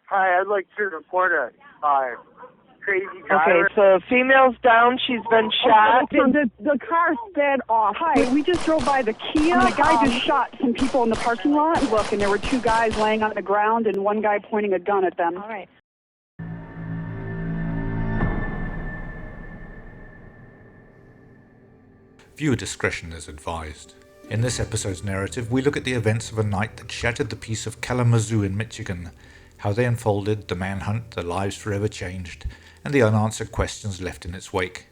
Hi, I'd like to report a crazy driver. Okay, so female's down. She's been shot. The car sped off. Hi, we just drove by the Kia. And the guy just shot some people in the parking lot. Look, and there were two guys laying on the ground and one guy pointing a gun at them. All right. Viewer discretion is advised. In this episode's narrative, we look at the events of a night that shattered the peace of Kalamazoo in Michigan, how they unfolded, the manhunt, the lives forever changed, and the unanswered questions left in its wake.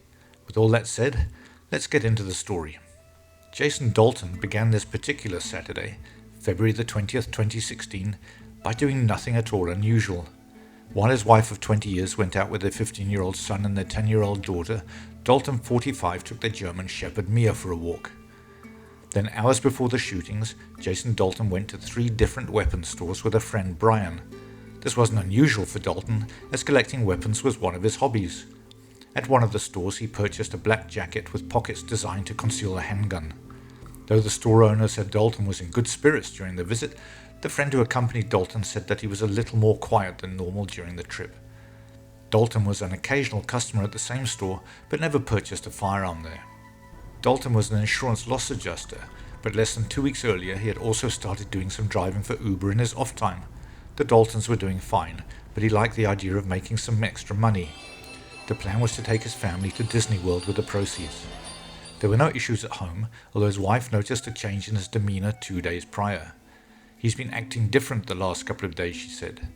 With all that said, let's get into the story. Jason Dalton began this particular Saturday, February the 20th, 2016, by doing nothing at all unusual. While his wife of 20 years went out with their 15-year-old son and their 10-year-old daughter, Dalton, 45, took their German Shepherd Mia for a walk. Then, hours before the shootings, Jason Dalton went to 3 different weapons stores with a friend, Bryan. This wasn't unusual for Dalton, as collecting weapons was one of his hobbies. At one of the stores, he purchased a black jacket with pockets designed to conceal a handgun. Though the store owner said Dalton was in good spirits during the visit, the friend who accompanied Dalton said that he was a little more quiet than normal during the trip. Dalton was an occasional customer at the same store, but never purchased a firearm there. Dalton was an insurance loss adjuster, but less than 2 weeks earlier he had also started doing some driving for Uber in his off time. The Daltons were doing fine, but he liked the idea of making some extra money. The plan was to take his family to Disney World with the proceeds. There were no issues at home, although his wife noticed a change in his demeanor 2 days prior. He's been acting different the last couple of days, she said.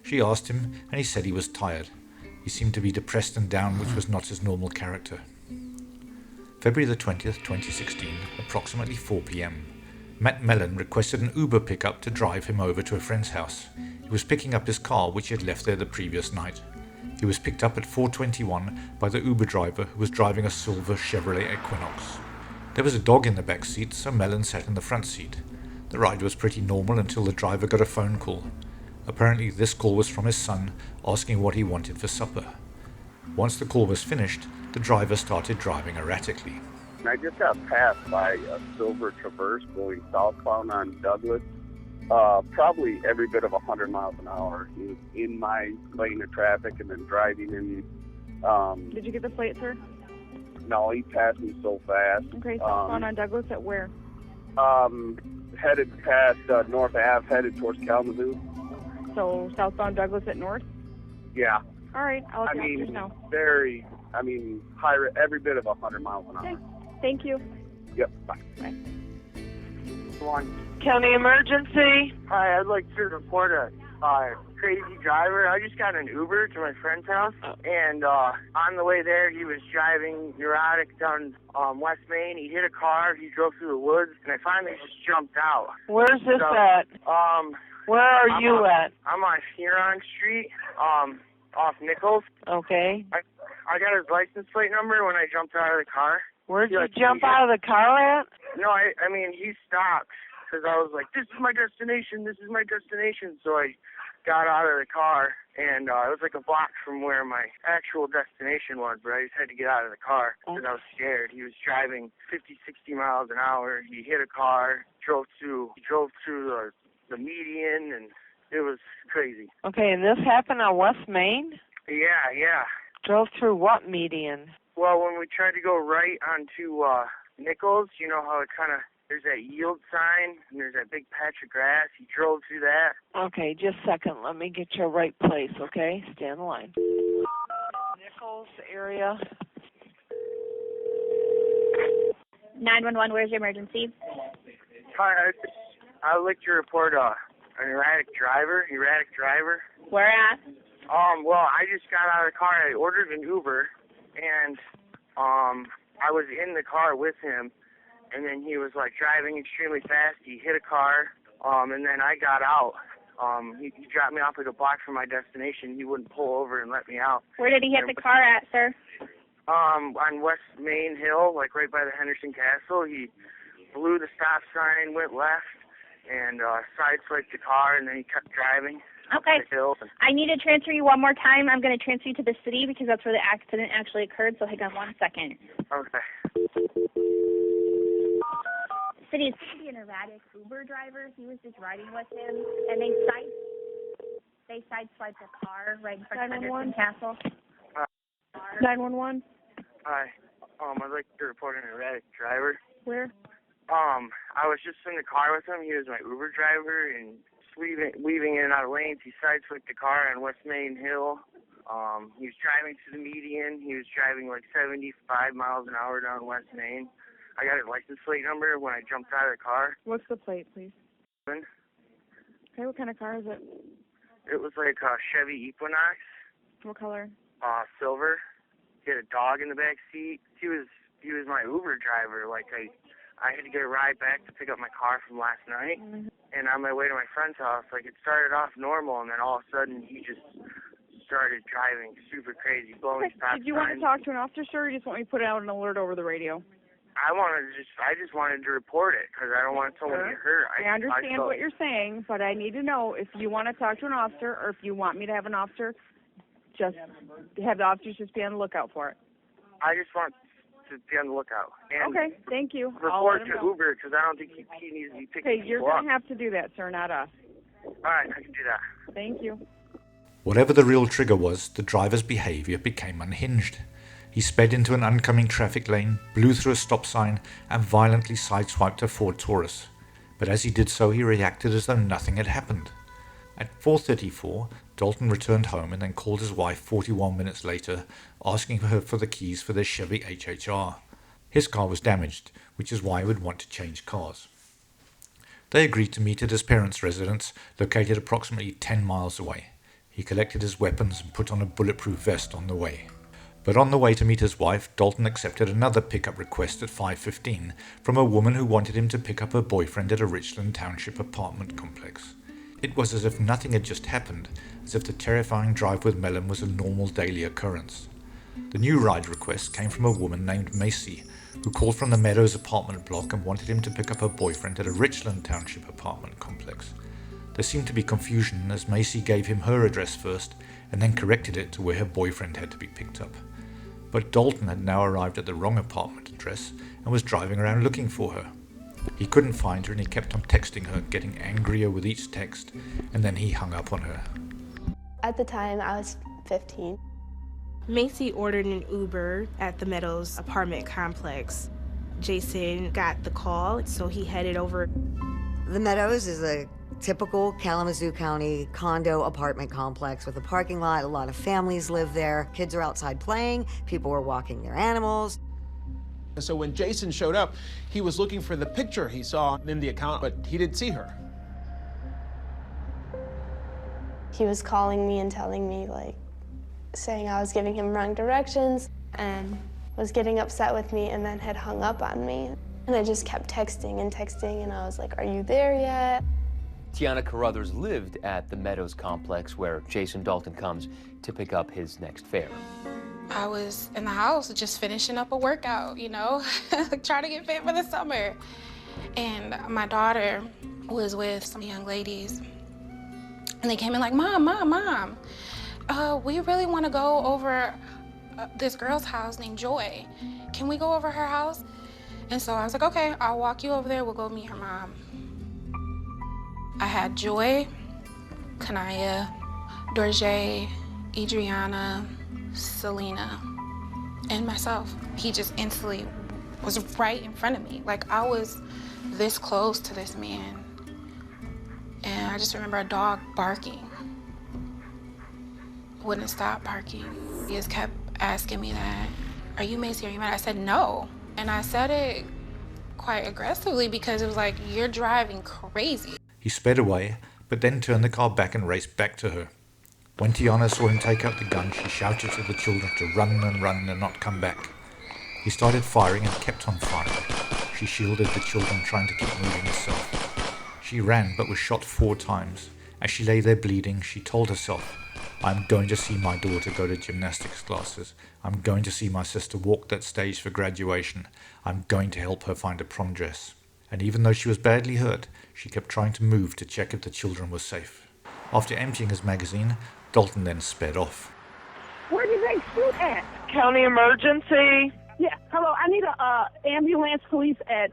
She asked him, and he said he was tired. He seemed to be depressed and down, which was not his normal character. February the 20th, 2016, approximately 4 p.m. Matt Mellen requested an Uber pickup to drive him over to a friend's house. He was picking up his car, which he had left there the previous night. He was picked up at 4:21 by the Uber driver, who was driving a silver Chevrolet Equinox. There was a dog in the back seat, so Mellen sat in the front seat. The ride was pretty normal until the driver got a phone call. Apparently this call was from his son, asking what he wanted for supper. Once the call was finished, the driver started driving erratically. I just got passed by a silver Traverse going southbound on Douglas, probably every bit of 100 miles an hour. He was in my lane of traffic and then driving in. Did you get the plate, sir? No, he passed me so fast. Okay, southbound on Douglas at where? Headed past North Ave, headed towards Kalamazoo. So southbound Douglas at North? Yeah. All right, I'll let you know. High, every bit of 100 miles an hour. Okay, thank you. Yep, bye. Bye. County emergency. Hi, I'd like to report a crazy driver. I just got an Uber to my friend's house, and on the way there, he was driving neurotic down West Main. He hit a car, he drove through the woods, and I finally just jumped out. Where's this at? Where are you at? I'm on Huron Street, off Nichols. Okay. I got his license plate number when I jumped out of the car. Where'd you jump out of the car at? No, I mean, he stopped, because I was like, this is my destination, this is my destination. So I got out of the car, and it was like a block from where my actual destination was, but I just had to get out of the car because I was scared. He was driving 50, 60 miles an hour. He hit a car, drove through the median, and it was crazy. Okay, and this happened on West Main? Yeah. Drove through what median? Well, when we tried to go right onto Nichols, you know how it kind of, there's that yield sign, and there's that big patch of grass. He drove through that. Okay, just a second. Let me get your right place, okay? Stay on the line. Nichols area. 911, where's your emergency? Hi, I'd like to report an erratic driver. Where at? Well, I just got out of the car. I ordered an Uber, and I was in the car with him, and then he was like driving extremely fast. He hit a car, and then I got out. He dropped me off like a block from my destination. He wouldn't pull over and let me out. Where did he hit the car at, sir? On West Main Hill, like right by the Henderson Castle. He blew the stop sign, went left, and sideswiped the car, and then he kept driving. Okay. I need to transfer you one more time. I'm going to transfer you to the city because that's where the accident actually occurred, so hang on 1 second. Okay. City is going to be an erratic Uber driver. He was just riding with him, and they They sideswiped a car right in front of Henderson Castle. 911. Hi. I'd like to report an erratic driver. Where? I was just in the car with him. He was my Uber driver, and weaving in and out of lanes. He sideswiped the car on West Main Hill. He was driving to the median. He was driving like 75 miles an hour down West Main. I got his license plate number when I jumped out of the car. What's the plate, please? Okay, what kind of car is it? It was like a Chevy Equinox. What color? Silver. He had a dog in the back seat. He was my Uber driver. Like I had to get a ride back to pick up my car from last night. Mm-hmm. And on my way to my friend's house, like it started off normal, and then all of a sudden he just started driving super crazy, blowing stop signs. Did you want to talk to an officer, or you just want me to put out an alert over the radio? I just wanted to report it because I don't want someone to get hurt. I understand what you're saying, but I need to know if you want to talk to an officer or if you want me to have an officer, just have the officers just be on the lookout for it. I just want to be on the lookout. And okay, thank you. Report to Uber because I don't think he needs to be picking people up. Okay, you're going to have to do that, sir, not us. All right, I can do that. Thank you. Whatever the real trigger was, the driver's behaviour became unhinged. He sped into an oncoming traffic lane, blew through a stop sign, and violently sideswiped a Ford Taurus. But as he did so, he reacted as though nothing had happened. At 4:34, Dalton returned home and then called his wife 41 minutes later, asking her for the keys for their Chevy HHR. His car was damaged, which is why he would want to change cars. They agreed to meet at his parents' residence, located approximately 10 miles away. He collected his weapons and put on a bulletproof vest on the way. But on the way to meet his wife, Dalton accepted another pickup request at 5:15 from a woman who wanted him to pick up her boyfriend at a Richland Township apartment complex. It was as if nothing had just happened, as if the terrifying drive with Mellen was a normal daily occurrence. The new ride request came from a woman named Macy, who called from the Meadows apartment block and wanted him to pick up her boyfriend at a Richland Township apartment complex. There seemed to be confusion as Macy gave him her address first and then corrected it to where her boyfriend had to be picked up. But Dalton had now arrived at the wrong apartment address and was driving around looking for her. He couldn't find her and he kept on texting her, getting angrier with each text, and then he hung up on her. At the time, I was 15. Macy ordered an Uber at the Meadows apartment complex. Jason got the call, so he headed over. The Meadows is a typical Kalamazoo County condo apartment complex with a parking lot. A lot of families live there. Kids are outside playing. People are walking their animals. So when Jason showed up, he was looking for the picture he saw in the account, but he didn't see her. He was calling me and telling me, saying I was giving him wrong directions and was getting upset with me and then had hung up on me. And I just kept texting, and I was like, are you there yet? Tiana Carruthers lived at the Meadows complex where Jason Dalton comes to pick up his next fare. I was in the house just finishing up a workout, trying to get fit for the summer. And my daughter was with some young ladies. And they came in like, Mom, we really want to go over this girl's house named Joy. Can we go over her house? And so I was like, okay, I'll walk you over there. We'll go meet her mom. I had Joy, Kanaya, Dorje, Adriana, Selena, and myself. He just instantly was right in front of me. I was this close to this man. And I just remember a dog barking. Wouldn't stop barking. He just kept asking me that, are you Macy, are you mad? I said, no. And I said it quite aggressively because it was like, you're driving crazy. He sped away, but then turned the car back and raced back to her. When Tiana saw him take out the gun, she shouted to the children to run and not come back. He started firing and kept on firing. She shielded the children, trying to keep moving herself. She ran, but was shot 4 times. As she lay there bleeding, she told herself, I'm going to see my daughter go to gymnastics classes. I'm going to see my sister walk that stage for graduation. I'm going to help her find a prom dress. And even though she was badly hurt, she kept trying to move to check if the children were safe. After emptying his magazine, Dalton then sped off. Where did they shoot at? County emergency. Yeah, hello, I need a ambulance, police at.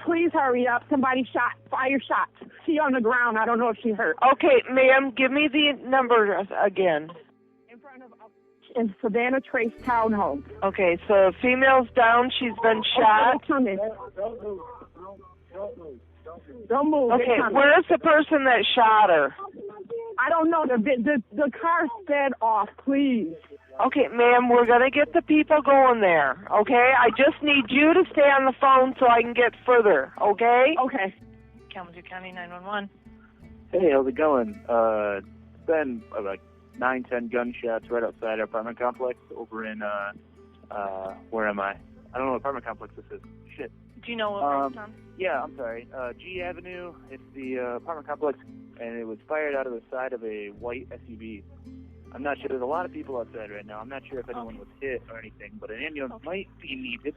Please hurry up. Somebody fire shots. see on the ground. I don't know if she hurt. Okay, ma'am, give me the number again. In Savannah Trace Townhome. Okay, so female's down. She's been shot. Okay, don't move. Okay, where's the person that shot her? I don't know. The car sped off, please. Okay, ma'am, we're going to get the people going there, okay? I just need you to stay on the phone so I can get further, okay? Okay. Kalamazoo County 911. Hey, how's it going? It's been like 9-10 gunshots right outside our apartment complex over in, where am I? I don't know what apartment complex this is. Shit. Do you know what road it's on? Yeah, I'm sorry. G Avenue, it's the apartment complex, and it was fired out of the side of a white SUV. I'm not sure. There's a lot of people outside right now. I'm not sure if anyone was hit or anything, but an ambulance might be needed.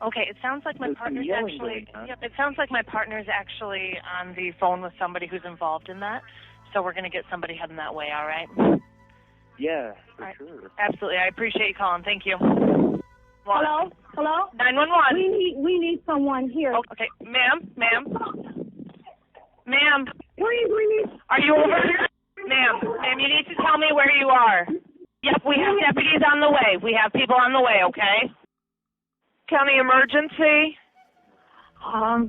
Okay, it sounds like my partner's actually. Yep, it sounds like my partner's actually on the phone with somebody who's involved in that. So we're going to get somebody heading that way. All right. Yeah, for sure. Absolutely. I appreciate you calling. Thank you. Hello? 911. We need someone here. Okay, ma'am. We need. Are you over here? Ma'am, you need to tell me where you are. Yep, we have deputies on the way. We have people on the way, okay? County emergency?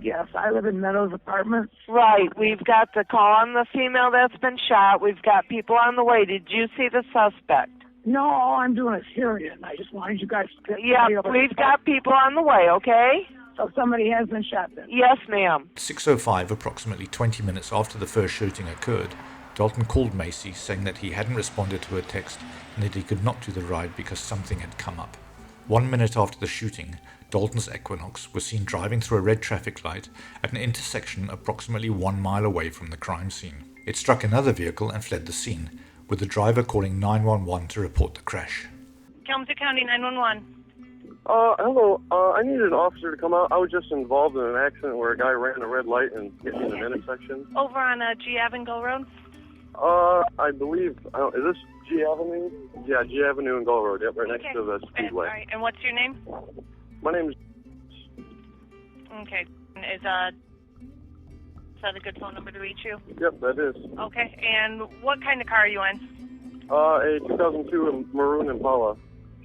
Yes, I live in Meadows Apartments. Right, we've got the call on the female that's been shot. We've got people on the way. Did you see the suspect? No, I'm doing a hearing. I just wanted you guys to get Yeah, we've got people on the way, okay? So somebody has been shot then? Yes, ma'am. 6:05, approximately 20 minutes after the first shooting occurred, Dalton called Macy saying that he hadn't responded to her text and that he could not do the ride because something had come up. 1 minute after the shooting, Dalton's Equinox was seen driving through a red traffic light at an intersection approximately 1 mile away from the crime scene. It struck another vehicle and fled the scene, with the driver calling 911 to report the crash. Kalamazoo County 911. Hello. I needed an officer to come out. I was just involved in an accident where a guy ran a red light and hit me in an intersection. Over on G Avenue Gull Road? I believe, is this G Avenue? Yeah, G Avenue and Gull Road. Yep, right next to the Speedway. All right, and what's your name? My name is... Okay. Is that a good phone number to reach you? Yep, that is. Okay, and what kind of car are you in? A 2002 Maroon Impala,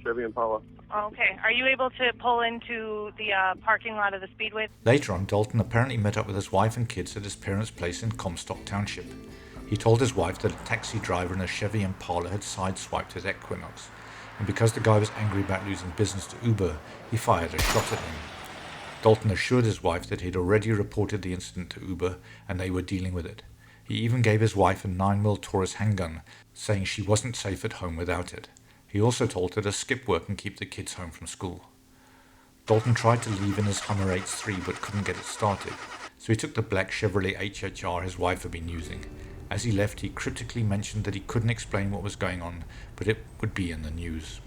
Chevy Impala. Okay, are you able to pull into the parking lot of the Speedway? Later on, Dalton apparently met up with his wife and kids at his parents' place in Comstock Township. He told his wife that a taxi driver in a Chevy Impala had sideswiped his Equinox, and because the guy was angry about losing business to Uber, he fired a shot at him. Dalton assured his wife that he'd already reported the incident to Uber and they were dealing with it. He even gave his wife a 9mm Taurus handgun, saying she wasn't safe at home without it. He also told her to skip work and keep the kids home from school. Dalton tried to leave in his Hummer H3 but couldn't get it started, so he took the black Chevrolet HHR his wife had been using. As he left, he cryptically mentioned that he couldn't explain what was going on, but it would be in the news.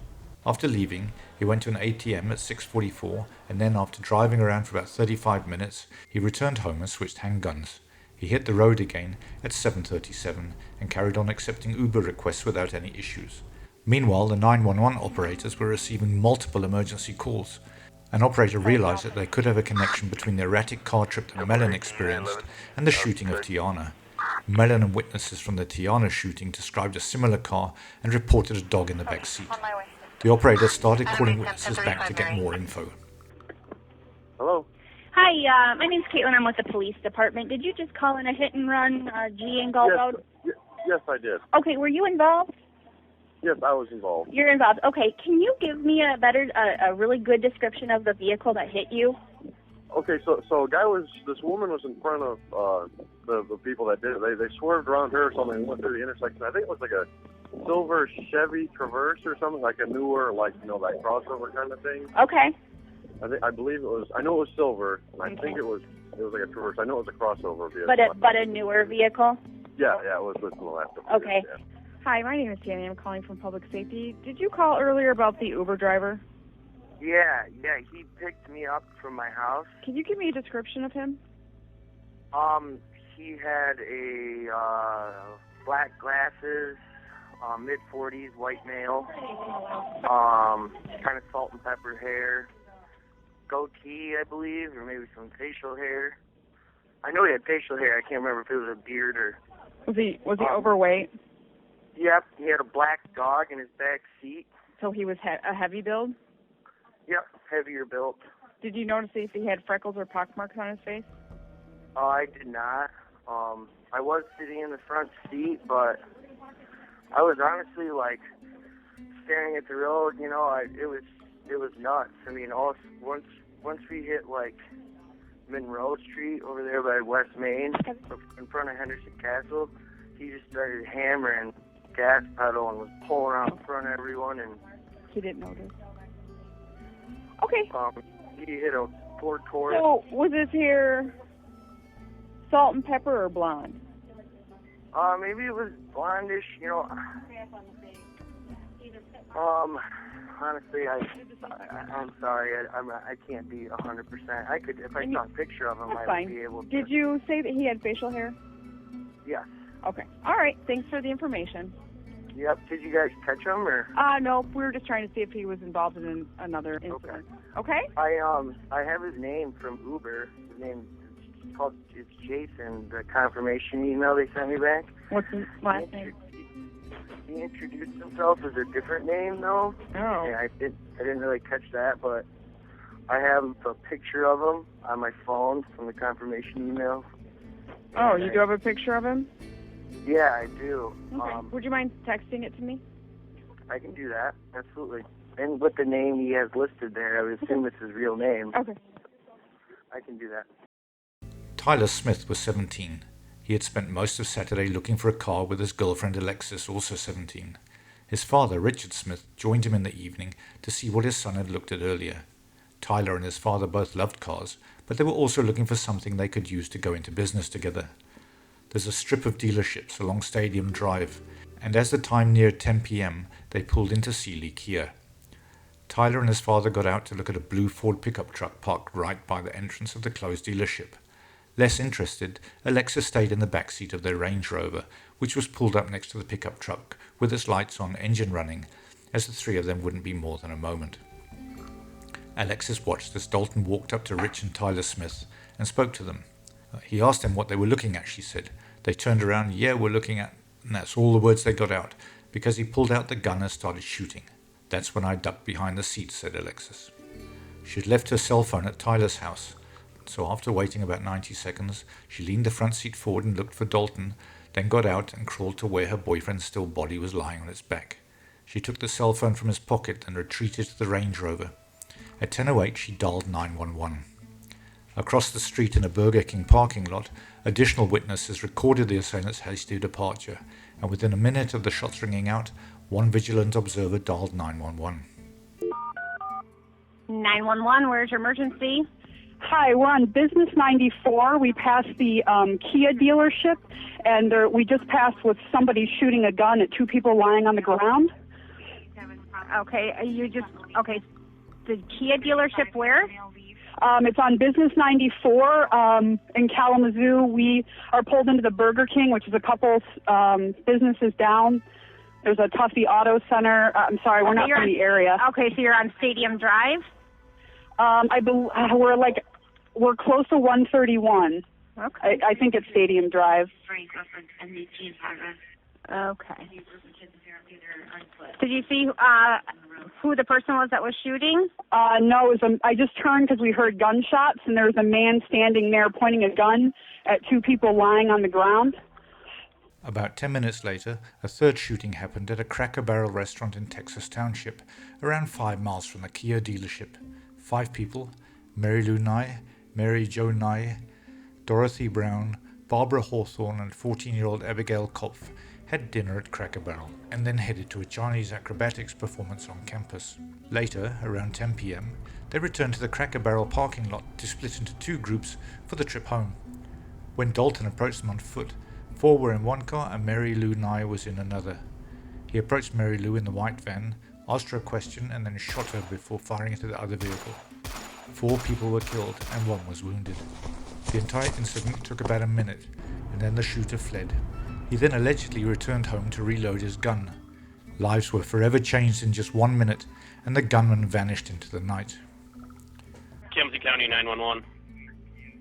After leaving, he went to an ATM at 6:44, and then after driving around for about 35 minutes, he returned home and switched handguns. He hit the road again at 7:37 and carried on accepting Uber requests without any issues. Meanwhile, the 911 operators were receiving multiple emergency calls. An operator realized that there could have a connection between the erratic car trip that Mellen experienced and the shooting of Tiana. Mellen and witnesses from the Tiana shooting described a similar car and reported a dog in the back seat. The operator started calling witnesses back to get more info. Hello? Hi, my name's Caitlin. I'm with the police department. Did you just call in a hit and run, G and Gull Road? Yes, I did. Okay, were you involved? Yes, I was involved. You're involved. Okay, can you give me a really good description of the vehicle that hit you? Okay, so this woman was in front of the people that did it. They swerved around her or something and went through the intersection. I think it was like a silver Chevy Traverse or something, like a newer, like, that crossover kind of thing. Okay. I believe it was, I know it was silver, and I think it was like a Traverse. I know it was a crossover vehicle. But a newer vehicle? Yeah, it was within the last couple of Okay. years, yeah. Hi, my name is Tammy. I'm calling from Public Safety. Did you call earlier about the Uber driver? Yeah, he picked me up from my house. Can you give me a description of him? He had a black glasses, mid-40s, white male, kind of salt and pepper hair, goatee, I believe, or maybe some facial hair. I know he had facial hair. I can't remember if it was a beard or... Was he overweight? Yep, he had a black dog in his back seat. So he was a heavy build? Yep, heavier built. Did you notice if he had freckles or pockmarks on his face? I did not. I was sitting in the front seat, but I was honestly, like, staring at the road, you know, it was nuts. I mean, once we hit, like, Monroe Street over there by West Main, in front of Henderson Castle, he just started hammering gas pedal and was pulling out in front of everyone, and... He didn't notice. Okay. He hit a Ford Taurus. So, was his hair salt and pepper or blonde? Maybe it was blondish, you know. Honestly, I'm sorry. I can't be 100%. I could, if I saw a picture of him, I would be able to. Did you say that he had facial hair? Yes. Okay. All right. Thanks for the information. Yep. Did you guys catch him, or? No. We were just trying to see if he was involved in another incident. Okay. I have his name from Uber. His name it's Jason. The confirmation email they sent me back. What's his last name? He introduced himself as a different name, though. Oh. Yeah, I didn't really catch that, but I have a picture of him on my phone from the confirmation email. Oh, you do have a picture of him? Yeah, I do. Okay. Would you mind texting it to me? I can do that, absolutely. And with the name he has listed there, I would assume it's his real name. Okay. I can do that. Tyler Smith was 17. He had spent most of Saturday looking for a car with his girlfriend Alexis, also 17. His father, Richard Smith, joined him in the evening to see what his son had looked at earlier. Tyler and his father both loved cars, but they were also looking for something they could use to go into business together. There's a strip of dealerships along Stadium Drive, and as the time neared 10 p.m., they pulled into Sealy Kia. Tyler and his father got out to look at a blue Ford pickup truck parked right by the entrance of the closed dealership. Less interested, Alexis stayed in the back seat of their Range Rover, which was pulled up next to the pickup truck, with its lights on, engine running, as the three of them wouldn't be more than a moment. Alexis watched as Dalton walked up to Rich and Tyler Smith and spoke to them. He asked them what they were looking at, she said. They turned around, "Yeah, we're looking at..." And that's all the words they got out, because he pulled out the gun and started shooting. "That's when I ducked behind the seat," said Alexis. She had left her cell phone at Tyler's house, so after waiting about 90 seconds, she leaned the front seat forward and looked for Dalton, then got out and crawled to where her boyfriend's still body was lying on its back. She took the cell phone from his pocket and retreated to the Range Rover. At 10:08, she dialed 911. Across the street in a Burger King parking lot, additional witnesses recorded the assailant's hasty departure, and within a minute of the shots ringing out, one vigilant observer dialed 911. 911, where's your emergency? Hi, we're on Business 94. We passed the Kia dealership, and we just passed with somebody shooting a gun at two people lying on the ground. Okay, the Kia dealership where? It's on Business 94 in Kalamazoo. We are pulled into the Burger King, which is a couple businesses down. There's a Tuffy Auto Center. I'm sorry, we're not from the area. Okay, so you're on Stadium Drive? We're close to 131. Okay. I think it's Stadium Drive. Okay. Did you see who the person was that was shooting? No, I just turned because we heard gunshots, and there was a man standing there pointing a gun at two people lying on the ground. About 10 minutes later, a third shooting happened at a Cracker Barrel restaurant in Texas Township, around 5 miles from the Kia dealership. 5 people, Mary Lou Nye, Mary Jo Nye, Dorothy Brown, Barbara Hawthorne, and 14-year-old Abigail Kopf had dinner at Cracker Barrel and then headed to a Chinese acrobatics performance on campus. Later, around 10 p.m., they returned to the Cracker Barrel parking lot to split into 2 groups for the trip home. When Dalton approached them on foot, 4 were in one car and Mary Lou Nye was in another. He approached Mary Lou in the white van, asked her a question, and then shot her before firing into the other vehicle. 4 people were killed and 1 was wounded. The entire incident took about a minute, and then the shooter fled. He then allegedly returned home to reload his gun. Lives were forever changed in just 1 minute, and the gunman vanished into the night. Kalamazoo County 911.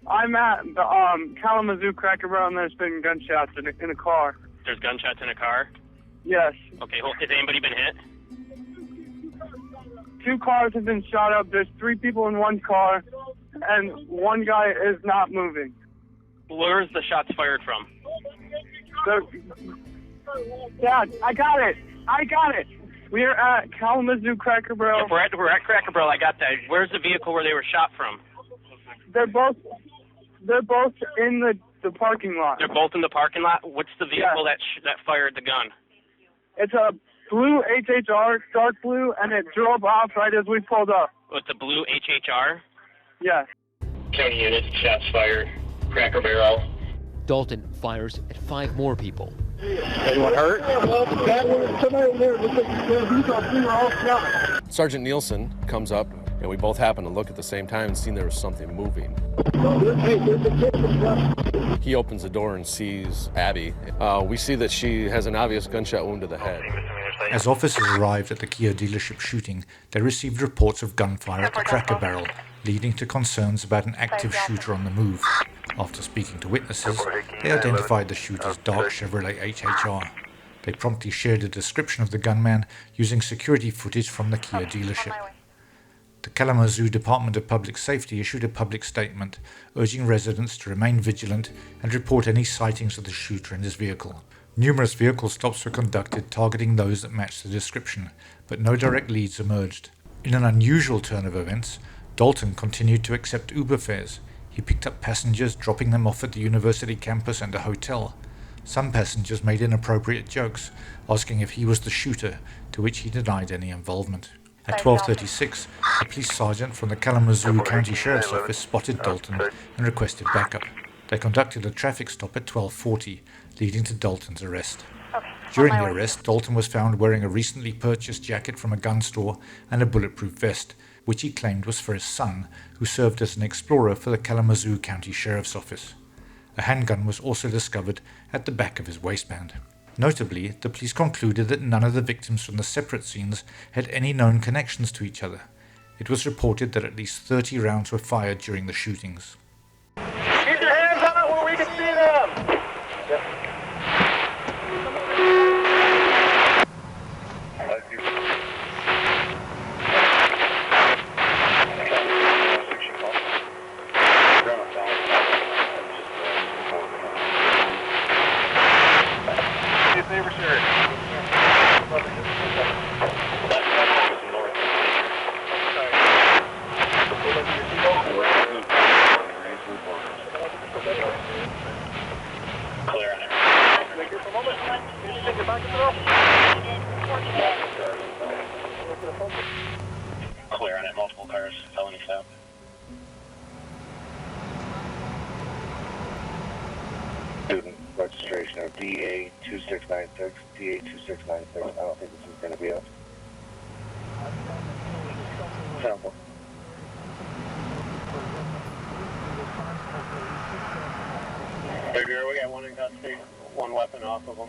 I'm at the Kalamazoo Cracker Barrel, and there's been gunshots in a car. There's gunshots in a car? Yes. Okay, has anybody been hit? 2 cars have been shot up. There's 3 people in 1 car, and 1 guy is not moving. Where's the shots fired from? Dad, I got it. We are at Kalamazoo Cracker Barrel. We're at Cracker Barrel, I got that. Where's the vehicle where they were shot from? They're both in the parking lot. They're both in the parking lot? What's the vehicle that fired the gun? It's a blue HHR, dark blue, and it drove off right as we pulled up. With the blue HHR? Yes. County units, shots fired, Cracker Barrel. Dalton fires at 5 more people. Anyone hurt? Sergeant Nielsen comes up, and we both happen to look at the same time and seen there was something moving. He opens the door and sees Abby. We see that she has an obvious gunshot wound to the head. As officers arrived at the Kia dealership shooting, they received reports of gunfire at the Cracker Barrel, leading to concerns about an active shooter on the move. After speaking to witnesses, they identified the shooter's dark Chevrolet HHR. They promptly shared a description of the gunman using security footage from the Kia dealership. The Kalamazoo Department of Public Safety issued a public statement urging residents to remain vigilant and report any sightings of the shooter and his vehicle. Numerous vehicle stops were conducted targeting those that matched the description, but no direct leads emerged. In an unusual turn of events, Dalton continued to accept Uber fares. He picked up passengers, dropping them off at the university campus and a hotel. Some passengers made inappropriate jokes, asking if he was the shooter, to which he denied any involvement. At 12:36, a police sergeant from the Kalamazoo County Sheriff's Office spotted Dalton and requested backup. They conducted a traffic stop at 12:40, leading to Dalton's arrest. During the arrest, Dalton was found wearing a recently purchased jacket from a gun store and a bulletproof vest, which he claimed was for his son, who served as an explorer for the Kalamazoo County Sheriff's Office. A handgun was also discovered at the back of his waistband. Notably, the police concluded that none of the victims from the separate scenes had any known connections to each other. It was reported that at least 30 rounds were fired during the shootings. Keep your hands up where we can see them! Clear on it, multiple cars, felony stop. Student registration of DA2696, DA2696. I don't think this is going to be us. Sample. Figure we got 1 in custody, 1 weapon off of him.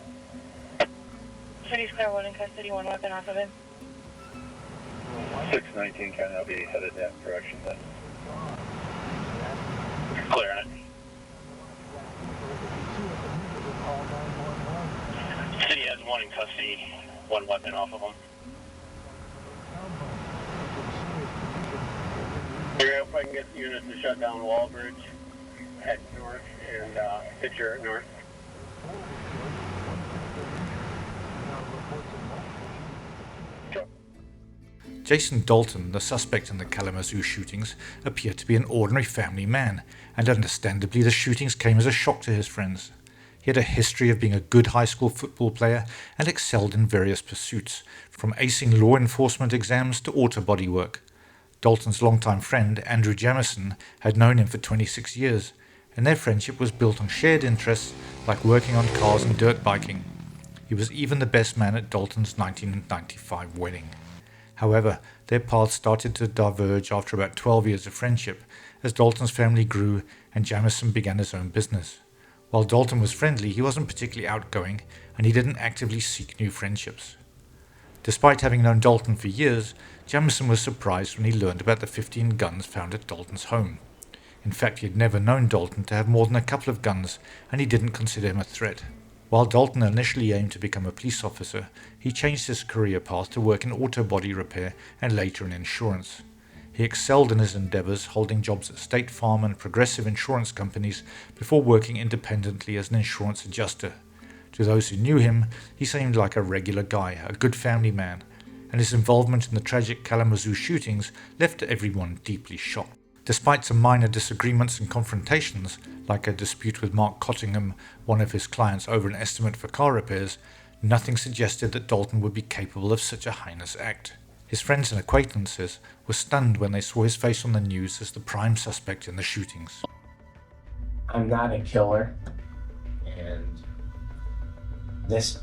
City's clear, 1 in custody, 1 weapon off of him. 619 can now be headed that direction then. Clear on it. City has 1 in custody, 1 weapon off of him. Figure out if I can get the units to shut down Wallbridge, head north, and picture north. Jason Dalton, the suspect in the Kalamazoo shootings, appeared to be an ordinary family man, and understandably the shootings came as a shock to his friends. He had a history of being a good high school football player and excelled in various pursuits, from acing law enforcement exams to auto body work. Dalton's longtime friend, Andrew Jamison, had known him for 26 years, and their friendship was built on shared interests like working on cars and dirt biking. He was even the best man at Dalton's 1995 wedding. However, their paths started to diverge after about 12 years of friendship, as Dalton's family grew and Jamison began his own business. While Dalton was friendly, he wasn't particularly outgoing, and he didn't actively seek new friendships. Despite having known Dalton for years, Jamison was surprised when he learned about the 15 guns found at Dalton's home. In fact, he had never known Dalton to have more than a couple of guns, and he didn't consider him a threat. While Dalton initially aimed to become a police officer, he changed his career path to work in auto body repair and later in insurance. He excelled in his endeavors, holding jobs at State Farm and progressive insurance companies before working independently as an insurance adjuster. To those who knew him, he seemed like a regular guy, a good family man, and his involvement in the tragic Kalamazoo shootings left everyone deeply shocked. Despite some minor disagreements and confrontations, like a dispute with Mark Cottingham, one of his clients, over an estimate for car repairs, nothing suggested that Dalton would be capable of such a heinous act. His friends and acquaintances were stunned when they saw his face on the news as the prime suspect in the shootings. I'm not a killer, and this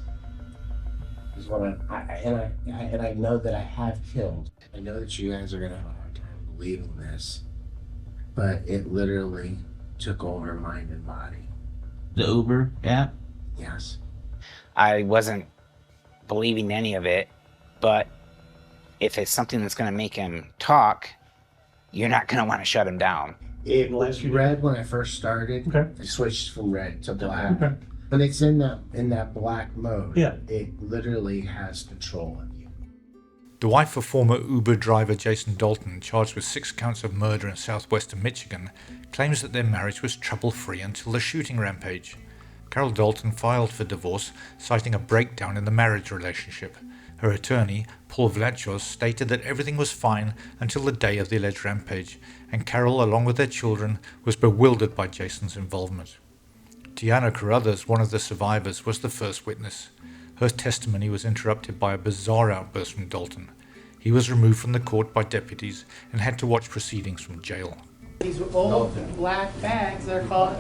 is what I know that I have killed. I know that you guys are gonna have a hard time believing this, but it literally took over mind and body. The Uber app? Yes. I wasn't believing any of it, but if it's something that's going to make him talk, you're not going to want to shut him down. It was red when I first started. Okay. I switched from red to black. Okay. When it's in that black mode, it literally has control of you. The wife of former Uber driver Jason Dalton, charged with 6 counts of murder in southwestern Michigan, claims that their marriage was trouble-free until the shooting rampage. Carol Dalton filed for divorce, citing a breakdown in the marriage relationship. Her attorney, Paul Vlachos, stated that everything was fine until the day of the alleged rampage, and Carol, along with their children, was bewildered by Jason's involvement. Tiana Carruthers, one of the survivors, was the first witness. Her testimony was interrupted by a bizarre outburst from Dalton. He was removed from the court by deputies and had to watch proceedings from jail. These old black bags, they're called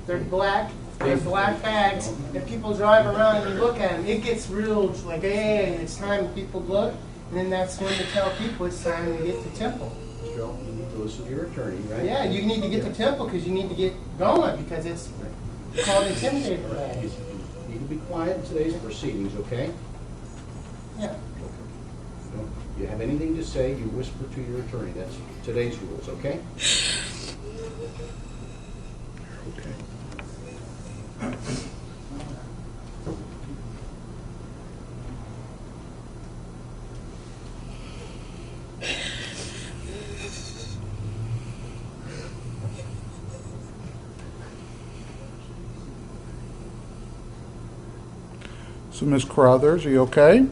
they're black. They're black bags, and people drive around and you look at them. It gets real like, hey, it's time people look, and then that's when you tell people it's time to get to temple. Joe, you need to listen to your attorney, right? Yeah, you need to get to temple because you need to get going because it's called intimidator bags. You can be quiet in today's proceedings, okay? Yeah. Okay. If you have anything to say, you whisper to your attorney. That's today's rules, okay? Okay. So, Ms. Carruthers, are you okay?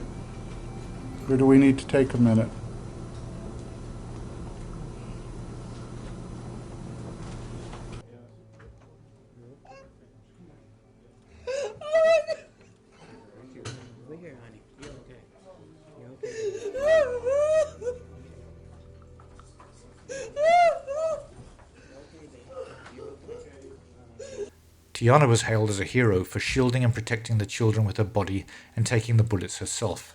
Or do we need to take a minute? Tiana was hailed as a hero for shielding and protecting the children with her body and taking the bullets herself.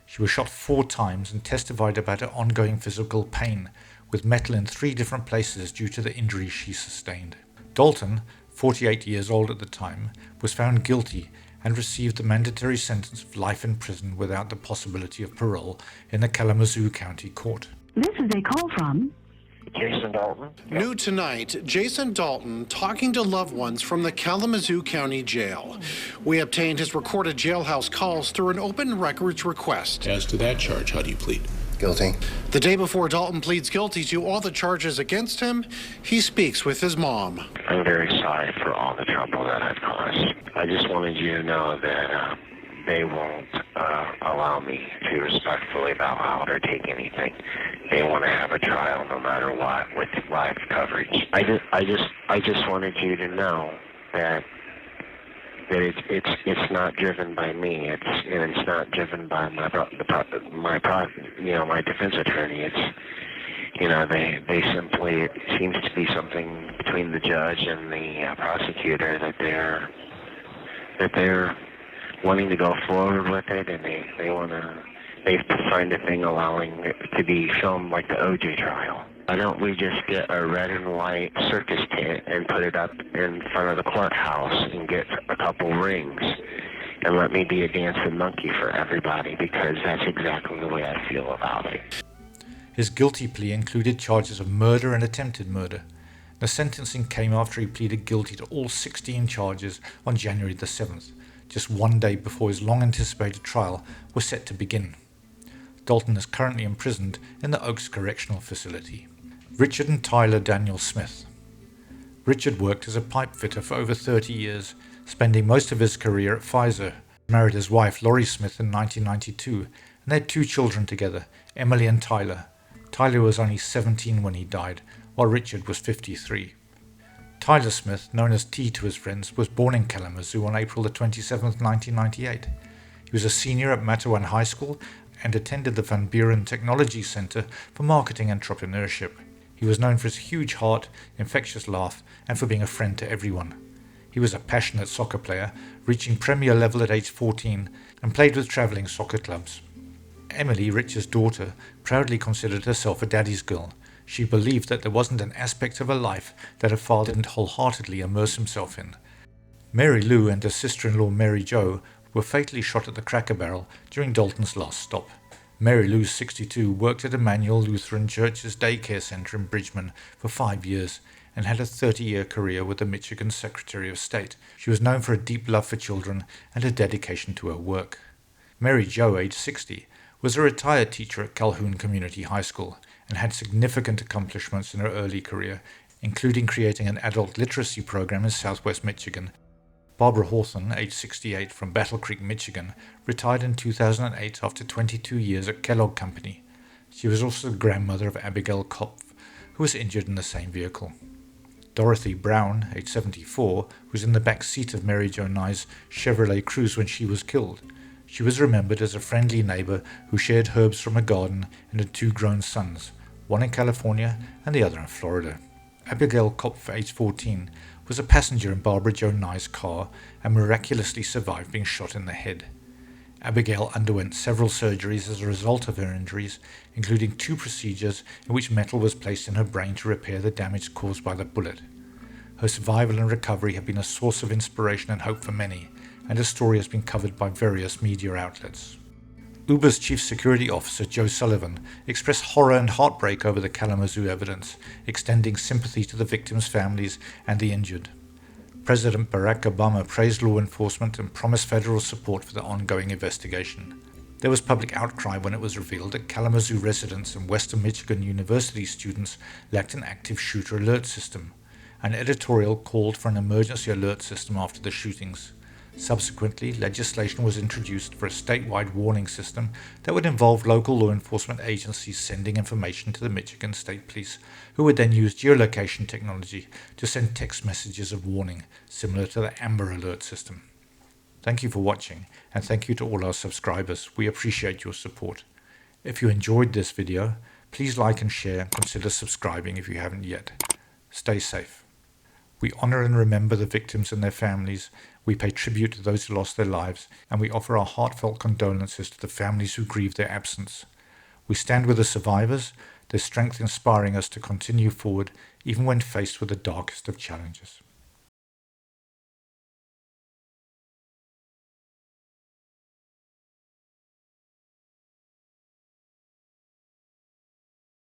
She was shot 4 times and testified about her ongoing physical pain, with metal in 3 different places due to the injuries she sustained. Dalton, 48 years old at the time, was found guilty and received the mandatory sentence of life in prison without the possibility of parole in the Kalamazoo County Court. This is a call from Jason Dalton. New tonight, Jason Dalton talking to loved ones from the Kalamazoo County Jail. We obtained his recorded jailhouse calls through an open records request. As to that charge, how do you plead? Guilty. The day before Dalton pleads guilty to all the charges against him, he speaks with his mom. I'm very sorry for all the trouble that I've caused. I just wanted you to know that they won't allow me to respectfully bow out or take anything. They want to have a trial no matter what with live coverage. I just wanted you to know that it's not driven by me. It's not driven by my defense attorney. They simply, it seems to be something between the judge and the prosecutor that they're wanting to go forward with it, and they've signed a thing allowing it to be filmed like the OJ trial. Why don't we just get a red and white circus tent and put it up in front of the courthouse and get a couple rings and let me be a dancing monkey for everybody, because that's exactly the way I feel about it. His guilty plea included charges of murder and attempted murder. The sentencing came after he pleaded guilty to all 16 charges on January the 7th, just one day before his long-anticipated trial was set to begin. Dalton is currently imprisoned in the Oaks Correctional Facility. Richard and Tyler Daniel Smith. Richard worked as a pipe fitter for over 30 years, spending most of his career at Pfizer. He married his wife Laurie Smith in 1992, and they had 2 children together, Emily and Tyler. Tyler was only 17 when he died, while Richard was 53. Tyler Smith, known as T to his friends, was born in Kalamazoo on April 27, 1998. He was a senior at Matawan High School and attended the Van Buren Technology Center for Marketing Entrepreneurship. He was known for his huge heart, infectious laugh, and for being a friend to everyone. He was a passionate soccer player, reaching premier level at age 14, and played with traveling soccer clubs. Emily, Richard's daughter, proudly considered herself a daddy's girl. She believed that there wasn't an aspect of her life that her father didn't wholeheartedly immerse himself in. Mary Lou and her sister-in-law Mary Jo were fatally shot at the Cracker Barrel during Dalton's last stop. Mary Lou, 62, worked at Emmanuel Lutheran Church's daycare center in Bridgman for 5 years and had a 30-year career with the Michigan Secretary of State. She was known for a deep love for children and a dedication to her work. Mary Jo, age 60, was a retired teacher at Calhoun Community High School and had significant accomplishments in her early career, including creating an adult literacy program in southwest Michigan. Barbara Hawthorne, age 68, from Battle Creek, Michigan, retired in 2008 after 22 years at Kellogg Company. She was also the grandmother of Abigail Kopf, who was injured in the same vehicle. Dorothy Brown, age 74, was in the back seat of Mary Jo Nye's Chevrolet Cruze when she was killed. She was remembered as a friendly neighbor who shared herbs from a garden and had 2 grown sons, one in California and the other in Florida. Abigail Kopf, age 14, was a passenger in Barbara Jo Nye's car and miraculously survived being shot in the head. Abigail underwent several surgeries as a result of her injuries, including 2 procedures in which metal was placed in her brain to repair the damage caused by the bullet. Her survival and recovery have been a source of inspiration and hope for many, and her story has been covered by various media outlets. Uber's Chief Security Officer Joe Sullivan expressed horror and heartbreak over the Kalamazoo evidence, extending sympathy to the victims' families and the injured. President Barack Obama praised law enforcement and promised federal support for the ongoing investigation. There was public outcry when it was revealed that Kalamazoo residents and Western Michigan University students lacked an active shooter alert system. An editorial called for an emergency alert system after the shootings. Subsequently, legislation was introduced for a statewide warning system that would involve local law enforcement agencies sending information to the Michigan State Police, who would then use geolocation technology to send text messages of warning, similar to the Amber Alert system. Thank you for watching, and thank you to all our subscribers. We appreciate your support. If you enjoyed this video, please like and share, and consider subscribing if you haven't yet. Stay safe. We honor and remember the victims and their families. We pay tribute to those who lost their lives, and we offer our heartfelt condolences to the families who grieve their absence. We stand with the survivors, their strength inspiring us to continue forward even when faced with the darkest of challenges.